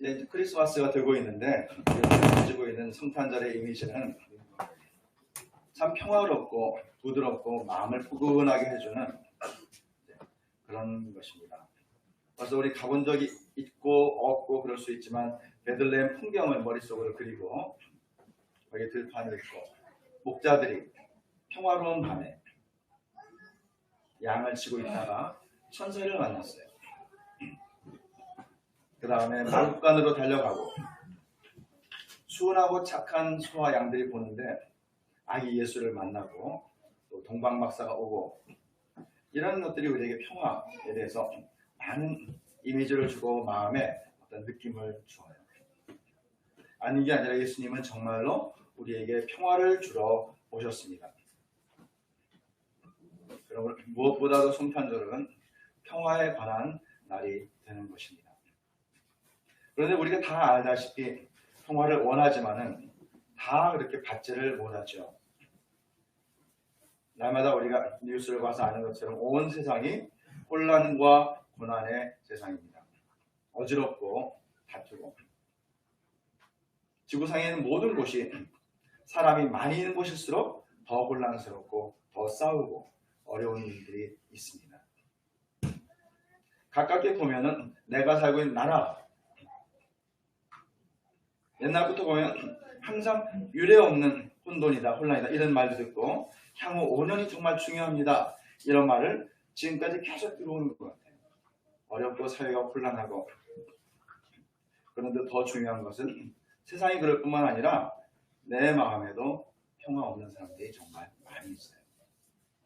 이제 크리스마스가 되고 있는데 가지고 있는 성탄절의 이미지는 참 평화롭고 부드럽고 마음을 포근하게 해주는 그런 것입니다. 그래서 우리 가본 적이 있고 없고 그럴 수 있지만 베들레헴 풍경을 머릿속으로 그리고 거기 들판이 있고 목자들이 평화로운 밤에 양을 치고 있다가 천사를 만났어요. 그 다음에 마국간으로 달려가고 순하고 착한 소와 양들이 보는데 아기 예수를 만나고 또 동방박사가 오고 이런 것들이 우리에게 평화에 대해서 많은 이미지를 주고 마음에 어떤 느낌을 주어요. 아닌 게 아니라 예수님은 정말로 우리에게 평화를 주러 오셨습니다. 여러분, 무엇보다도 성탄절은 평화에 관한 날이 되는 것입니다. 그런데 우리가 다 알다시피 평화를 원하지만은 다 그렇게 받지를 못하죠. 날마다 우리가 뉴스를 봐서 아는 것처럼 온 세상이 혼란과 고난의 세상입니다. 어지럽고 다투고 지구상에 있는 모든 곳이 사람이 많이 있는 곳일수록 더 혼란스럽고 더 싸우고 어려운 일들이 있습니다. 가깝게 보면은 내가 살고 있는 나라 옛날부터 보면 항상 유례없는 혼돈이다, 혼란이다 이런 말도 듣고 향후 5년이 정말 중요합니다. 이런 말을 지금까지 계속 들어오는 것 같아요. 어렵고 사회가 혼란하고 그런데 더 중요한 것은 세상이 그럴 뿐만 아니라 내 마음에도 평화 없는 사람들이 정말 많이 있어요.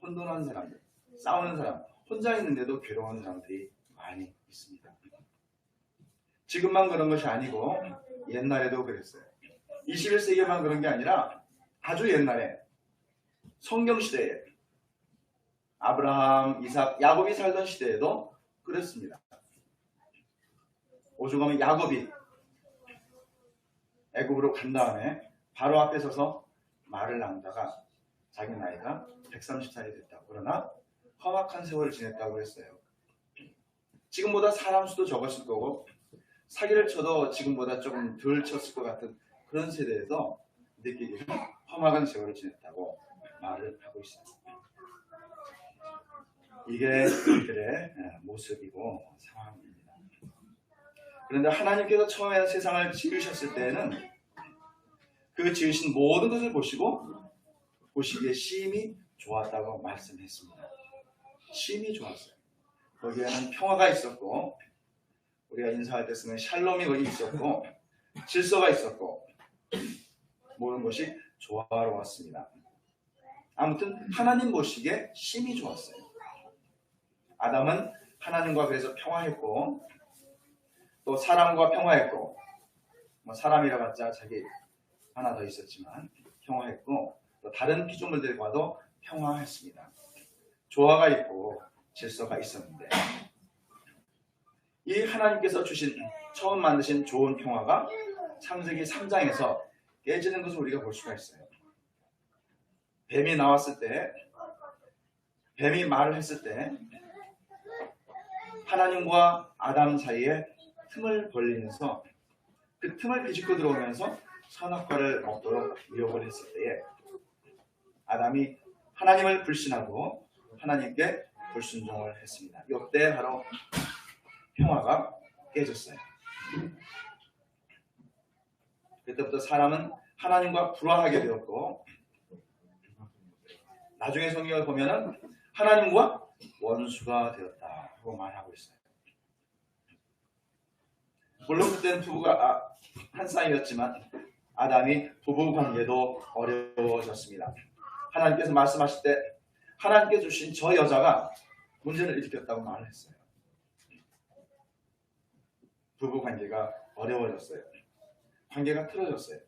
혼돈한 사람들, 싸우는 사람, 혼자 있는데도 괴로운 사람들이 많이 있습니다. 지금만 그런 것이 아니고 옛날에도 그랬어요. 21세기에만 그런 게 아니라 아주 옛날에 성경시대에 아브라함, 이삭, 야곱이 살던 시대에도 그랬습니다. 오죽하면 야곱이 애굽으로 간 다음에 바로 앞에 서서 말을 나누다가 자기 나이가 130살이 됐다고, 그러나 험악한 세월을 지냈다고 했어요. 지금보다 사람 수도 적었을 거고 사기를 쳐도 지금보다 조금 덜 쳤을 것 같은 그런 세대에서 느끼기는 험악한 세월을 지냈다고 말을 하고 있습니다. 이게 그들의 모습이고 상황입니다. 그런데 하나님께서 처음에 세상을 지으셨을 때는 그 지으신 모든 것을 보시기에 심히 좋았다고 말씀했습니다. 심히 좋았어요. 거기에는 평화가 있었고 우리가 인사할 때 쓰는 샬롬이 거기 있었고 질서가 있었고 모든 것이 조화로웠습니다. 아무튼 하나님 보시기에 심히 좋았어요. 아담은 하나님과 그래서 평화했고 또 사람과 평화했고 사람이라 봤자 자기 하나 더 있었지만 평화했고 또 다른 피조물들과도 평화했습니다. 조화가 있고 질서가 있었는데 이 하나님께서 주신 처음 만드신 좋은 평화가 창세기 3장에서 깨지는 것을 우리가 볼 수가 있어요. 뱀이 나왔을 때, 뱀이 말을 했을 때 하나님과 아담 사이에 틈을 벌리면서 그 틈을 비집고 들어오면서 선악과를 먹도록 유혹을 했을 때에 아담이 하나님을 불신하고 하나님께 불순종을 했습니다. 이때 바로 평화가 깨졌어요. 그때부터 사람은 하나님과 불화하게 되었고 나중에 성경을 보면은 하나님과 원수가 되었다고 말하고 있어요. 물론 그때는 부부가 한 쌍이었지만 아담이 부부 관계도 어려워졌습니다. 하나님께서 말씀하실 때 하나님께 주신 저 여자가 문제를 일으켰다고 말을 했어요. 부부 관계가 어려워졌어요. 관계가 틀어졌어요.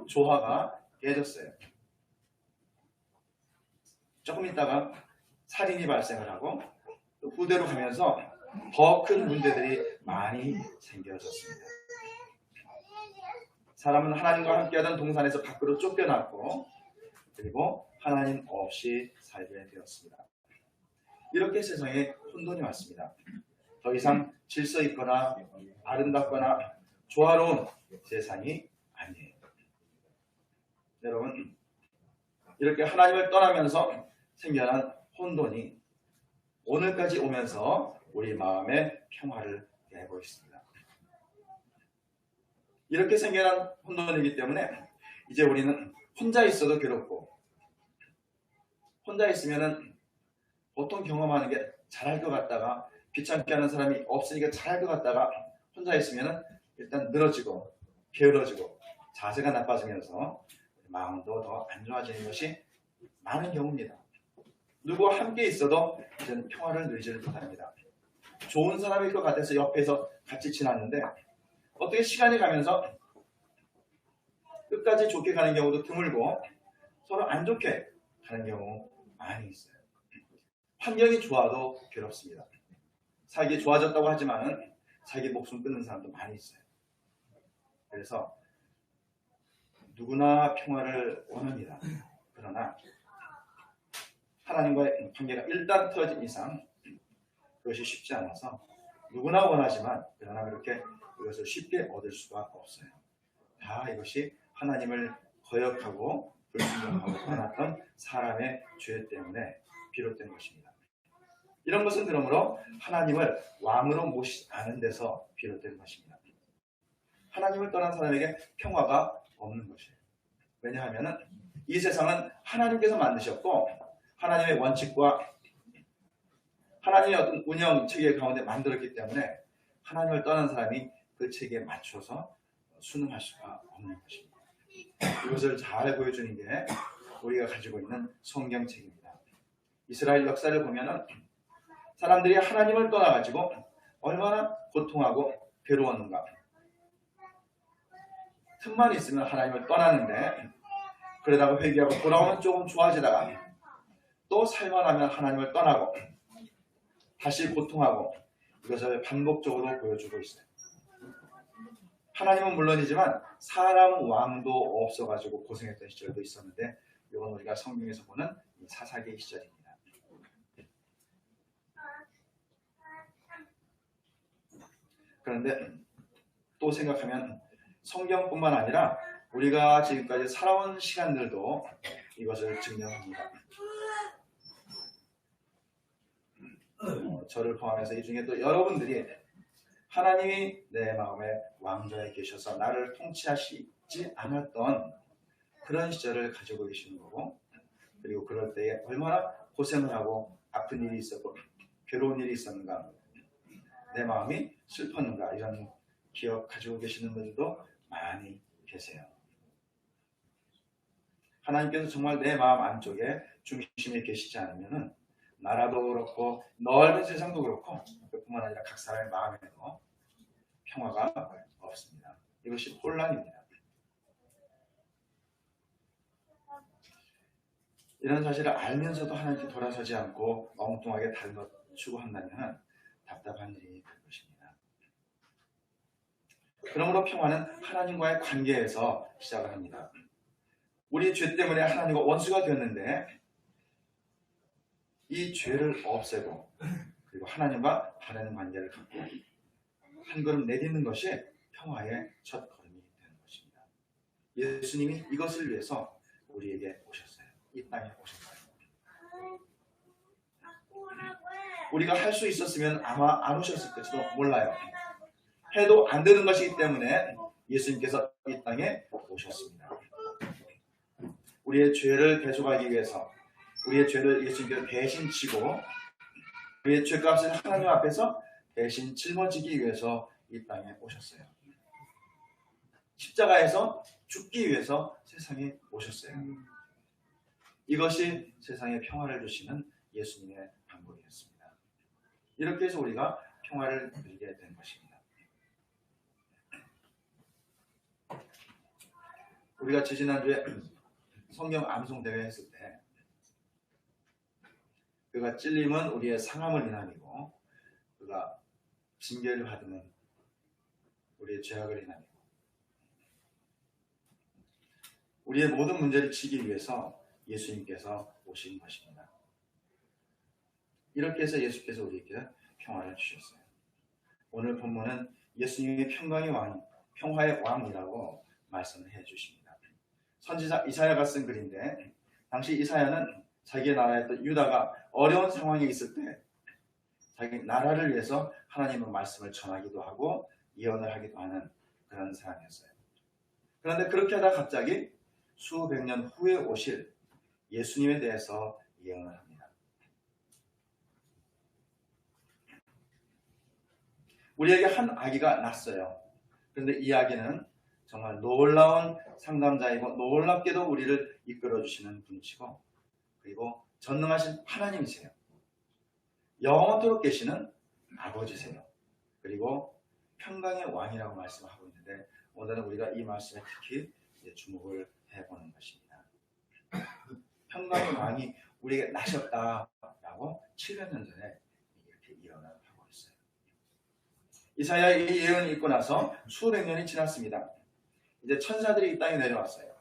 조화가 깨졌어요. 조금 있다가 살인이 발생을 하고 또 후대로 가면서 더 큰 문제들이 많이 생겨졌습니다. 사람은 하나님과 함께하던 동산에서 밖으로 쫓겨났고 그리고 하나님 없이 살게 되었습니다. 이렇게 세상에 혼돈이 왔습니다. 더 이상 질서 있거나 아름답거나 조화로운 세상이 아니에요. 여러분, 이렇게 하나님을 떠나면서 생겨난 혼돈이 오늘까지 오면서 우리 마음에 평화를 내고 있습니다. 이렇게 생겨난 혼돈이기 때문에 이제 우리는 혼자 있어도 괴롭고, 혼자 있으면은 보통 경험하는 게 잘할 것 같다가 귀찮게 하는 사람이 없으니까 잘할 것 같다가 혼자 있으면은 일단 늘어지고 게으러지고 자세가 나빠지면서 마음도 더 안 좋아지는 것이 많은 경우입니다. 누구와 함께 있어도 이제는 평화를 누리지를 못합니다. 좋은 사람일 것 같아서 옆에서 같이 지났는데 어떻게 시간이 가면서 끝까지 좋게 가는 경우도 드물고 서로 안 좋게 가는 경우 많이 있어요. 환경이 좋아도 괴롭습니다. 살기 좋아졌다고 하지만 자기 목숨 끊는 사람도 많이 있어요. 그래서 누구나 평화를 원합니다. 그러나 하나님과의 관계가 일단 틀어진 이상 그것이 쉽지 않아서 누구나 원하지만 그러나 그렇게 그것을 쉽게 얻을 수가 없어요. 다 이것이 하나님을 거역하고 불순종하고 떠났던 사람의 죄 때문에 비롯된 것입니다. 이런 것은 그러므로 하나님을 왕으로 모시지 않은 데서 비롯된 것입니다. 하나님을 떠난 사람에게 평화가 없는 것이에요. 왜냐하면 이 세상은 하나님께서 만드셨고 하나님의 원칙과 하나님의 어떤 운영 체계 가운데 만들었기 때문에 하나님을 떠난 사람이 그 체계에 맞춰서 순응할 수가 없는 것입니다. 이것을 잘 보여주는 게 우리가 가지고 있는 성경책입니다. 이스라엘 역사를 보면은 사람들이 하나님을 떠나가지고 얼마나 고통하고 괴로웠는가. 틈만 있으면 하나님을 떠나는데 그러다가 회개하고 돌아오면 조금 좋아지다가 또 살만하면 하나님을 떠나고 다시 고통하고 이것을 반복적으로 보여주고 있어요. 하나님은 물론이지만 사람 왕도 없어가지고 고생했던 시절도 있었는데 이건 우리가 성경에서 보는 사사기의 시절입니다. 그런데 또 생각하면 성경뿐만 아니라 우리가 지금까지 살아온 시간들도 이것을 증명합니다. 저를 포함해서 이 중에 또 여러분들이 하나님이 내 마음의 왕좌에 계셔서 나를 통치하시지 않았던 그런 시절을 가지고 계시는 거고, 그리고 그럴 때에 얼마나 고생을 하고 아픈 일이 있었고 괴로운 일이 있었는가, 내 마음이 슬펐는가, 이런 기억 가지고 계시는 분들도 많이 계세요. 하나님께서 정말 내 마음 안쪽에 중심에 계시지 않으면 나라도 그렇고 넓은 세상도 그렇고 그뿐만 아니라 각 사람의 마음에도 평화가 없습니다. 이것이 혼란입니다. 이런 사실을 알면서도 하나님께 돌아서지 않고 엉뚱하게 다른 것 추구한다면 답답한 일이 될 것입니다. 그러므로 평화는 하나님과의 관계에서 시작을 합니다. 우리 죄 때문에 하나님과 원수가 되었는데 이 죄를 없애고 그리고 하나님과 바르는 관계를 갖고 한 걸음 내딛는 것이 평화의 첫 걸음이 되는 것입니다. 예수님이 이것을 위해서 우리에게 오셨어요. 이 땅에 오셨어요. 우리가 할 수 있었으면 아마 안 오셨을지도 몰라요. 해도 안 되는 것이기 때문에 예수님께서 이 땅에 오셨습니다. 우리의 죄를 대속하기 위해서 우리의 죄를 예수님께서 대신 지고 우리의 죄값을 하나님 앞에서 대신 짊어지기 위해서 이 땅에 오셨어요. 십자가에서 죽기 위해서 세상에 오셨어요. 이것이 세상에 평화를 주시는 예수님의 방법이었습니다. 이렇게 해서 우리가 평화를 누리게 된 것입니다. 우리가 지지난주에 성경 암송 대회 했을 때 그가 찔림은 우리의 상함을 인함이고 그가 징계를 받으면 우리의 죄악을 인함이고 우리의 모든 문제를 지기 위해서 예수님께서 오신 것입니다. 이렇게 해서 예수께서 우리에게 평화를 주셨어요. 오늘 본문은 예수님이 평화의 왕이라고 말씀을 해 주십니다. 선지자 이사야가 쓴 글인데, 당시 이사야는 자기 나라였던 유다가 어려운 상황에 있을 때 자기 나라를 위해서 하나님의 말씀을 전하기도 하고 예언을 하기도 하는 그런 사람이었어요. 그런데 그렇게 하다 갑자기 수백 년 후에 오실 예수님에 대해서 예언을 합니다. 우리에게 한 아기가 났어요. 그런데 이 아기는 정말 놀라운 상담자이고 놀랍게도 우리를 이끌어주시는 분이시고, 그리고 전능하신 하나님이세요. 영원토록 계시는 아버지세요. 그리고 평강의 왕이라고 말씀하고 있는데, 오늘은 우리가 이 말씀에 특히 주목을 해보는 것입니다. 평강의 왕이 우리에게 나셨다라고 700년 전에 이렇게 예언을 하고 있어요. 이사야의 이 예언을 읽고 나서 수백 년이 지났습니다. 이제 천사들이 이 땅에 내려왔어요.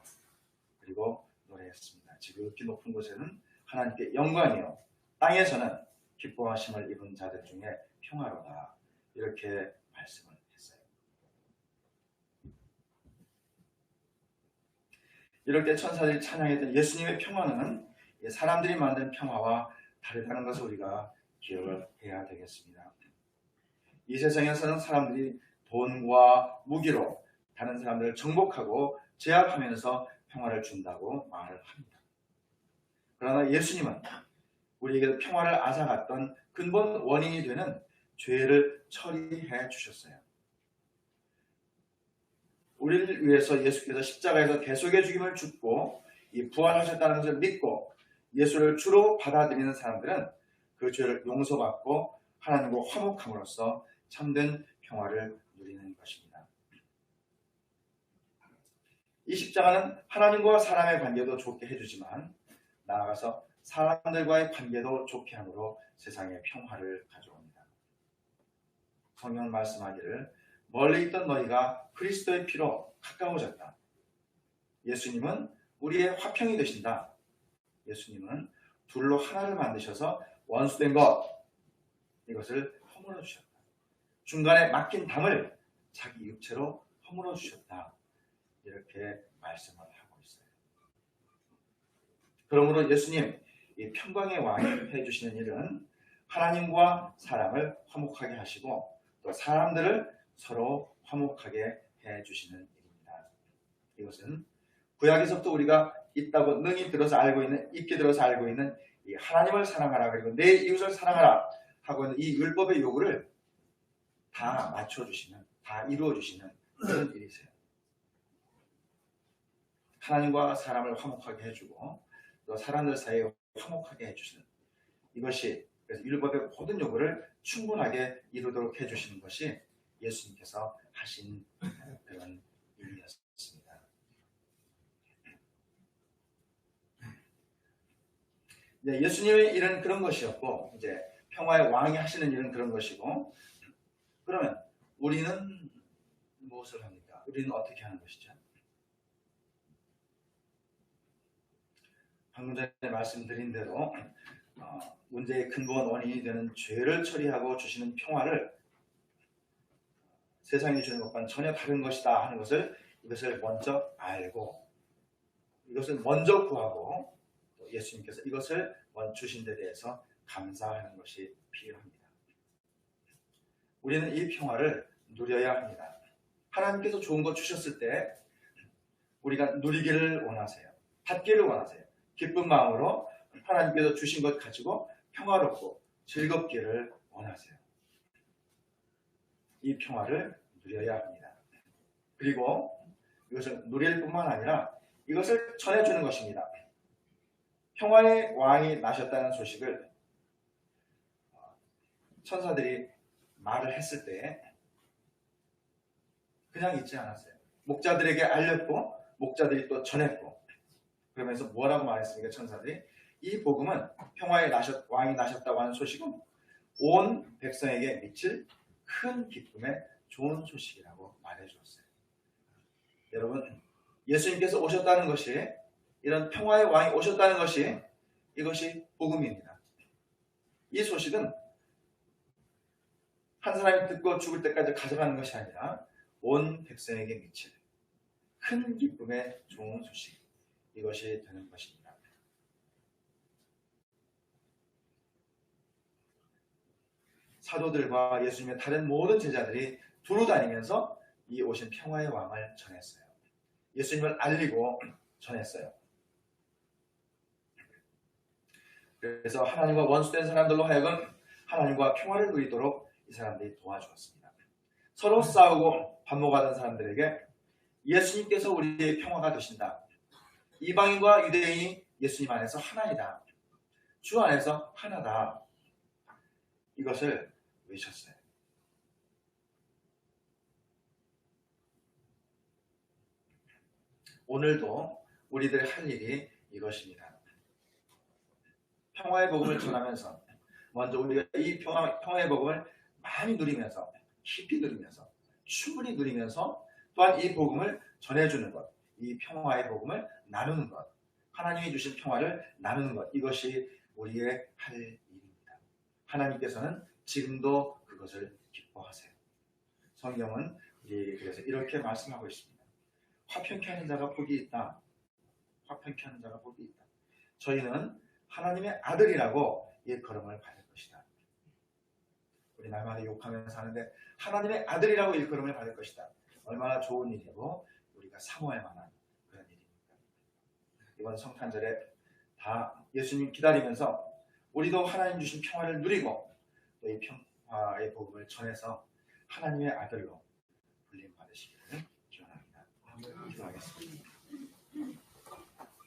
그리고 노래했습니다. 지극히 높은 곳에는 하나님께 영광이요, 땅에서는 기뻐하심을 입은 자들 중에 평화로다. 이렇게 말씀을 했어요. 이럴 때 천사들이 찬양했던 예수님의 평화는 사람들이 만든 평화와 다르다는 것을 우리가 기억을 해야 되겠습니다. 이 세상에서는 사람들이 돈과 무기로 다른 사람들을 정복하고 제압하면서 평화를 준다고 말을 합니다. 그러나 예수님은 우리에게 평화를 앗아갔던 근본 원인이 되는 죄를 처리해 주셨어요. 우리를 위해서 예수께서 십자가에서 대속의 죽임을 죽고 부활하셨다는 것을 믿고 예수를 주로 받아들이는 사람들은 그 죄를 용서받고 하나님과 화목함으로써 참된 평화를 누리는 것입니다. 이 십자가는 하나님과 사람의 관계도 좋게 해주지만 나아가서 사람들과의 관계도 좋게 함으로 세상에 평화를 가져옵니다. 성경은 말씀하기를 멀리 있던 너희가 그리스도의 피로 가까워졌다. 예수님은 우리의 화평이 되신다. 예수님은 둘로 하나를 만드셔서 원수된 것, 이것을 허물어 주셨다. 중간에 막힌 담을 자기 육체로 허물어 주셨다. 이렇게 말씀을 하고 있어요. 그러므로 예수님, 이 평강의 왕이 해주시는 일은 하나님과 사람을 화목하게 하시고 또 사람들을 서로 화목하게 해주시는 일입니다. 이것은 구약에서부터 우리가 있다고 능히 들어서 알고 있는, 있게 들어서 알고 있는 이 하나님을 사랑하라, 그리고 내 이웃을 사랑하라 하고 있는 이 율법의 요구를 다 맞춰주시는, 다 이루어주시는 그런 일이세요. 하나님과 사람을 화목하게 해주고 또 사람들 사이에 화목하게 해주시는 이것이, 그래서 율법의 모든 요구를 충분하게 이루도록 해주시는 것이 예수님께서 하신 그런 일이었습니다. 네, 예수님의 일은 그런 것이었고, 이제 평화의 왕이 하시는 일은 그런 것이고, 그러면 우리는 무엇을 합니까? 우리는 어떻게 하는 것이죠? 방금 전에 말씀드린 대로 문제의 근본 원인이 되는 죄를 처리하고 주시는 평화를 세상이 주는 것과는 전혀 다른 것이다 하는 것을, 이것을 먼저 알고 이것을 먼저 구하고 또 예수님께서 이것을 주신 데 대해서 감사하는 것이 필요합니다. 우리는 이 평화를 누려야 합니다. 하나님께서 좋은 것 주셨을 때 우리가 누리기를 원하세요. 받기를 원하세요. 기쁜 마음으로 하나님께서 주신 것 가지고 평화롭고 즐겁기를 원하세요. 이 평화를 누려야 합니다. 그리고 이것을 누릴 뿐만 아니라 이것을 전해주는 것입니다. 평화의 왕이 나셨다는 소식을 천사들이 말을 했을 때 그냥 있지 않았어요. 목자들에게 알렸고 목자들이 또 전했고, 그러면서 뭐라고 말했습니까? 천사들이 이 복음은 평화의 왕이 나셨다고 하는 소식은 온 백성에게 미칠 큰 기쁨의 좋은 소식이라고 말해주었어요. 여러분, 예수님께서 오셨다는 것이, 이런 평화의 왕이 오셨다는 것이, 이것이 복음입니다. 이 소식은 한 사람이 듣고 죽을 때까지 가져가는 것이 아니라 온 백성에게 미칠 큰 기쁨의 좋은 소식, 이것이 되는 것입니다. 사도들과 예수님의 다른 모든 제자들이 두루 다니면서 이 오신 평화의 왕을 전했어요. 예수님을 알리고 전했어요. 그래서 하나님과 원수된 사람들로 하여금 하나님과 평화를 누리도록 이 사람들이 도와주었습니다. 서로 싸우고 반목하던 사람들에게 예수님께서 우리의 평화가 되신다. 이방인과 유대인이 예수님 안에서 하나이다. 주 안에서 하나다. 이것을 외쳤어요. 오늘도 우리들의 할 일이 이것입니다. 평화의 복음을 전하면서 먼저 우리가 이 평화의 복음을 많이 누리면서, 깊이 누리면서, 충분히 누리면서 또한 이 복음을 전해주는 것, 이 평화의 복음을 나누는 것, 하나님이 주신 평화를 나누는 것, 이것이 우리의 할 일입니다. 하나님께서는 지금도 그것을 기뻐하세요. 성경은 우리에게 그래서 이렇게 말씀하고 있습니다. 화평케 하는 자가 복이 있다. 화평케 하는 자가 복이 있다. 저희는 하나님의 아들이라고 일컬음을 받을 것이다. 우리 날마다 욕하면서 사는데 하나님의 아들이라고 일컬음을 받을 것이다. 얼마나 좋은 일이고 우리가 사모할 만한 그런 일입니다. 이번 성탄절에 다 예수님 기다리면서 우리도 하나님 주신 평화를 누리고 또 이 평화의 복음을 전해서 하나님의 아들로 불림 받으시기를 기원합니다. 기도하겠습니다.